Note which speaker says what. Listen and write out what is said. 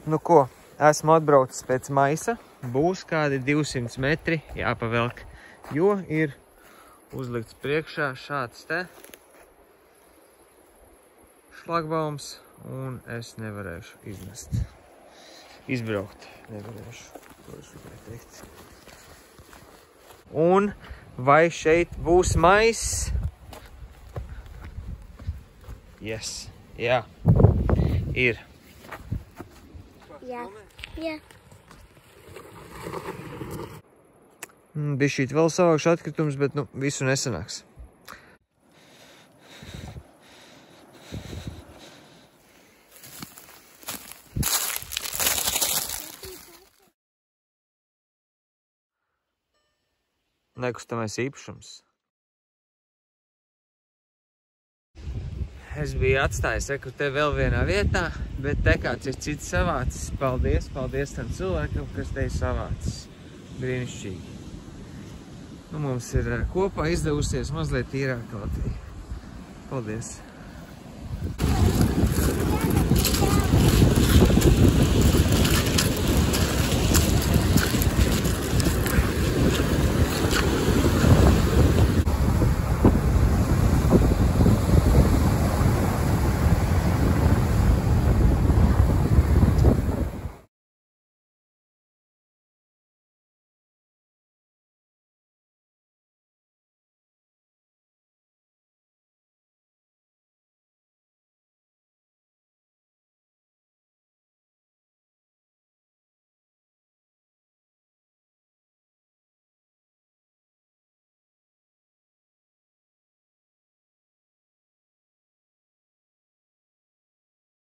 Speaker 1: Nu ko, esmu atbraucis pēc maisa. Būs kādi 200 metri jāpavelk, jo ir uzlikts priekšā šāds te šlagbaums, un es nevarēšu iznest. Izbraukt nevarēšu, ko es gribēju teikt. Un vai šeit būs maiss? Yes, jā, ir.
Speaker 2: Jā, jā.
Speaker 1: Bišķīt vēl savākšu atkritumus, bet nu, visu nesanāks. Nekustamais īpašums. Es biju atstājis, reku, te vēl vienā vietā, bet te kāds ir cits savācis. Paldies, paldies tam cilvēkam, kas te ir savācis. Brīnišķīgi. Nu, mums ir kopā izdevusies mazliet tīrāka Latvija. Paldies!